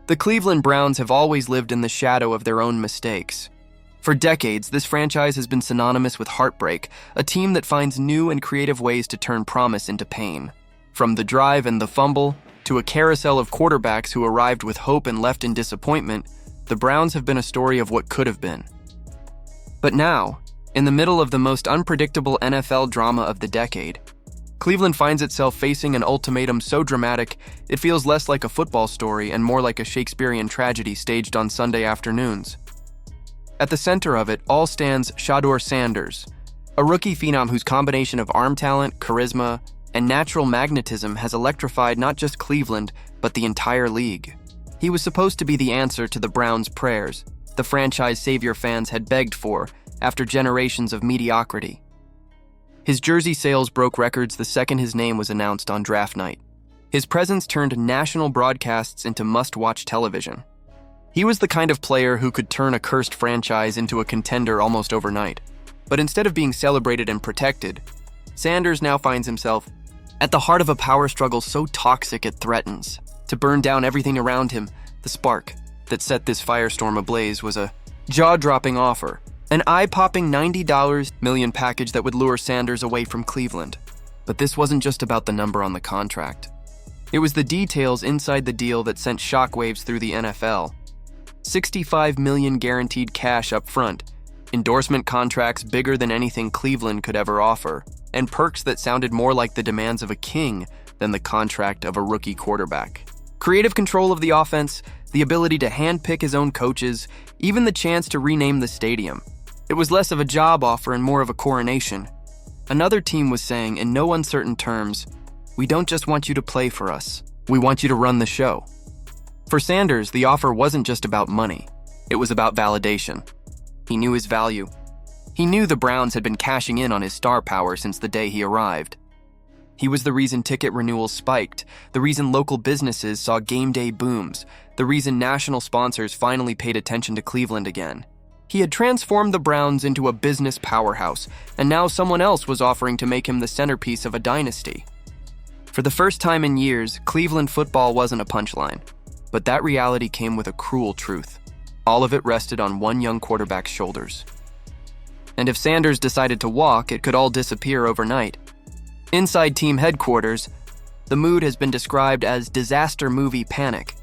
The Cleveland Browns have always lived in the shadow of their own mistakes. For decades, this franchise has been synonymous with heartbreak, a team that finds new and creative ways to turn promise into pain. From the drive and the fumble, to a carousel of quarterbacks who arrived with hope and left in disappointment, the Browns have been a story of what could have been. But now, in the middle of the most unpredictable NFL drama of the decade, Cleveland finds itself facing an ultimatum so dramatic, it feels less like a football story and more like a Shakespearean tragedy staged on Sunday afternoons. At the center of it all stands Shadur Sanders, a rookie phenom whose combination of arm talent, charisma, and natural magnetism has electrified not just Cleveland, but the entire league. He was supposed to be the answer to the Browns' prayers, the franchise savior fans had begged for after generations of mediocrity. His jersey sales broke records the second his name was announced on draft night. His presence turned national broadcasts into must-watch television. He was the kind of player who could turn a cursed franchise into a contender almost overnight. But instead of being celebrated and protected, Sanders now finds himself at the heart of a power struggle so toxic it threatens to burn down everything around him. The spark that set this firestorm ablaze was a jaw-dropping offer, an eye-popping $90 million package that would lure Sanders away from Cleveland. But this wasn't just about the number on the contract. It was the details inside the deal that sent shockwaves through the NFL. $65 million guaranteed cash up front, endorsement contracts bigger than anything Cleveland could ever offer, and perks that sounded more like the demands of a king than the contract of a rookie quarterback. Creative control of the offense, the ability to handpick his own coaches, even the chance to rename the stadium. It was less of a job offer and more of a coronation. Another team was saying in no uncertain terms, "We don't just want you to play for us, we want you to run the show." For Sanders, the offer wasn't just about money. It was about validation. He knew his value. He knew the Browns had been cashing in on his star power since the day he arrived. He was the reason ticket renewals spiked, the reason local businesses saw game day booms, the reason national sponsors finally paid attention to Cleveland again. He had transformed the Browns into a business powerhouse, and now someone else was offering to make him the centerpiece of a dynasty. For the first time in years, Cleveland football wasn't a punchline. But that reality came with a cruel truth. All of it rested on one young quarterback's shoulders. And if Sanders decided to walk, it could all disappear overnight. Inside team headquarters, the mood has been described as disaster movie panic.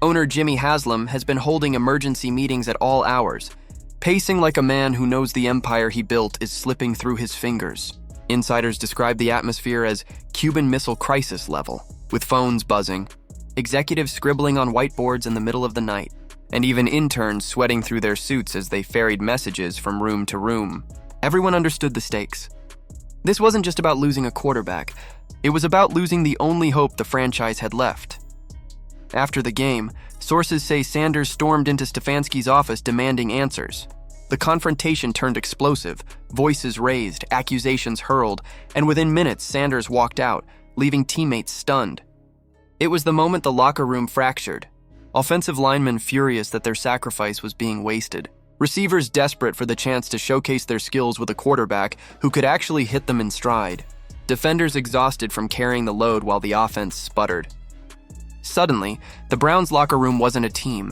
Owner Jimmy Haslam has been holding emergency meetings at all hours, pacing like a man who knows the empire he built is slipping through his fingers. Insiders describe the atmosphere as Cuban Missile Crisis level, with phones buzzing, executives scribbling on whiteboards in the middle of the night, and even interns sweating through their suits as they ferried messages from room to room. Everyone understood the stakes. This wasn't just about losing a quarterback. It was about losing the only hope the franchise had left. After the game, sources say Sanders stormed into Stefanski's office demanding answers. The confrontation turned explosive, voices raised, accusations hurled, and within minutes Sanders walked out, leaving teammates stunned. It was the moment the locker room fractured. Offensive linemen furious that their sacrifice was being wasted. Receivers desperate for the chance to showcase their skills with a quarterback who could actually hit them in stride. Defenders exhausted from carrying the load while the offense sputtered. Suddenly, the Browns' locker room wasn't a team.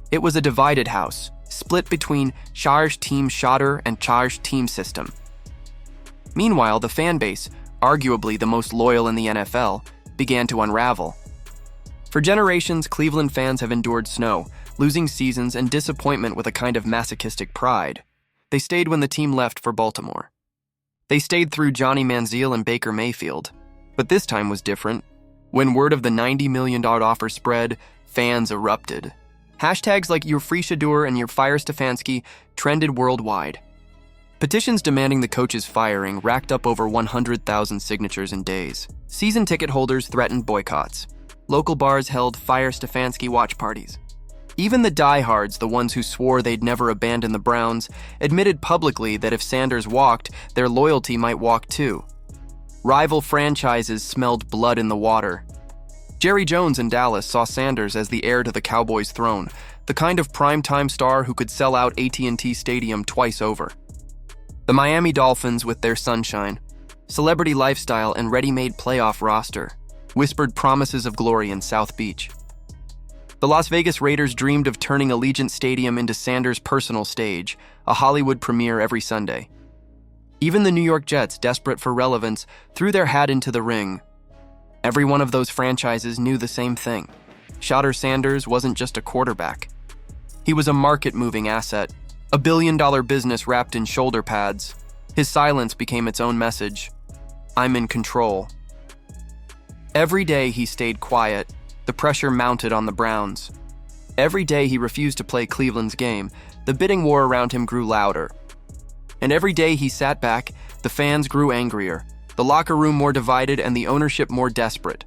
It was a divided house, split between charge team Shadur and charge team system. Meanwhile, the fan base, arguably the most loyal in the NFL, began to unravel. For generations, Cleveland fans have endured snow, losing seasons, and disappointment with a kind of masochistic pride. They stayed when the team left for Baltimore. They stayed through Johnny Manziel and Baker Mayfield. But this time was different. When word of the $90 million offer spread, fans erupted. Hashtags like "You're Free Shedeur" and "You're Fire Stefanski" trended worldwide. Petitions demanding the coach's firing racked up over 100,000 signatures in days. Season ticket holders threatened boycotts. Local bars held Fire Stefanski watch parties. Even the diehards, the ones who swore they'd never abandon the Browns, admitted publicly that if Sanders walked, their loyalty might walk too. Rival franchises smelled blood in the water. Jerry Jones in Dallas saw Sanders as the heir to the Cowboys' throne, the kind of primetime star who could sell out AT&T Stadium twice over. The Miami Dolphins, with their sunshine, celebrity lifestyle, and ready-made playoff roster, whispered promises of glory in South Beach. The Las Vegas Raiders dreamed of turning Allegiant Stadium into Sanders' personal stage, a Hollywood premiere every Sunday. Even the New York Jets, desperate for relevance, threw their hat into the ring. Every one of those franchises knew the same thing. Shadur Sanders wasn't just a quarterback. He was a market-moving asset, a billion-dollar business wrapped in shoulder pads. His silence became its own message. I'm in control. Every day he stayed quiet, the pressure mounted on the Browns. Every day he refused to play Cleveland's game, the bidding war around him grew louder. And every day he sat back, the fans grew angrier, the locker room more divided and the ownership more desperate.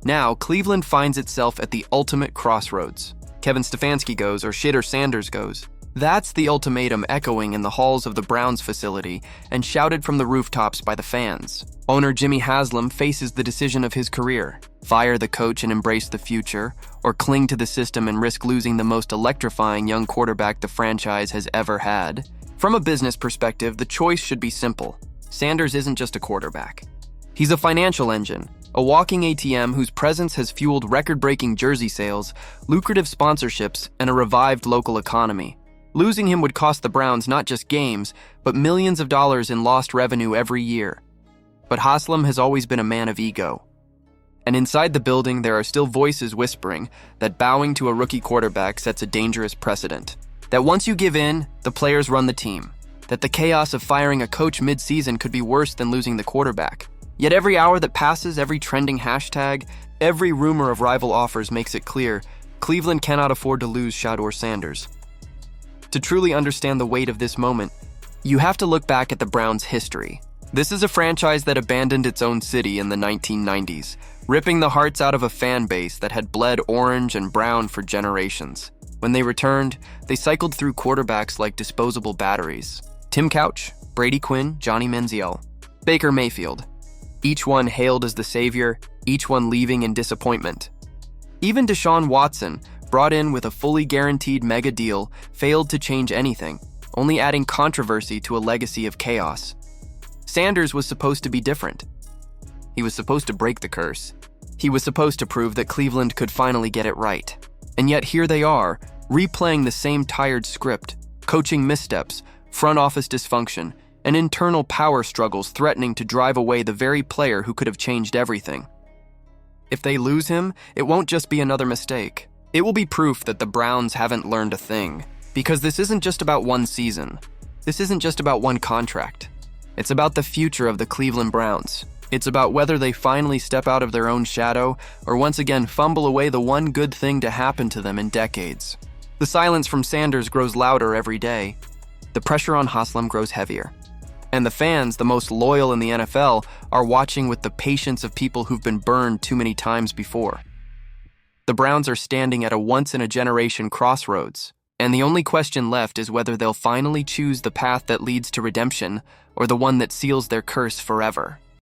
Now, Cleveland finds itself at the ultimate crossroads. Kevin Stefanski goes or Shadur Sanders goes. That's the ultimatum echoing in the halls of the Browns facility and shouted from the rooftops by the fans. Owner Jimmy Haslam faces the decision of his career: fire the coach and embrace the future, or cling to the system and risk losing the most electrifying young quarterback the franchise has ever had. From a business perspective, the choice should be simple. Sanders isn't just a quarterback. He's a financial engine, a walking ATM whose presence has fueled record-breaking jersey sales, lucrative sponsorships, and a revived local economy. Losing him would cost the Browns not just games, but millions of dollars in lost revenue every year. But Haslam has always been a man of ego. And inside the building, there are still voices whispering that bowing to a rookie quarterback sets a dangerous precedent. That once you give in, the players run the team. That the chaos of firing a coach mid-season could be worse than losing the quarterback. Yet every hour that passes, every trending hashtag, every rumor of rival offers makes it clear Cleveland cannot afford to lose Shadur Sanders. To truly understand the weight of this moment, you have to look back at the Browns' history. This is a franchise that abandoned its own city in the 1990s, ripping the hearts out of a fan base that had bled orange and brown for generations. When they returned, they cycled through quarterbacks like disposable batteries. Tim Couch, Brady Quinn, Johnny Manziel, Baker Mayfield. Each one hailed as the savior, each one leaving in disappointment. Even Deshaun Watson, brought in with a fully guaranteed mega deal, failed to change anything, only adding controversy to a legacy of chaos. Sanders was supposed to be different. He was supposed to break the curse. He was supposed to prove that Cleveland could finally get it right. And yet here they are, replaying the same tired script, coaching missteps, front office dysfunction, and internal power struggles threatening to drive away the very player who could have changed everything. If they lose him, it won't just be another mistake. It will be proof that the Browns haven't learned a thing, because this isn't just about one season. This isn't just about one contract. It's about the future of the Cleveland Browns. It's about whether they finally step out of their own shadow or once again fumble away the one good thing to happen to them in decades. The silence from Sanders grows louder every day. The pressure on Haslam grows heavier. And the fans, the most loyal in the NFL, are watching with the patience of people who've been burned too many times before. The Browns are standing at a once-in-a-generation crossroads, and the only question left is whether they'll finally choose the path that leads to redemption or the one that seals their curse forever.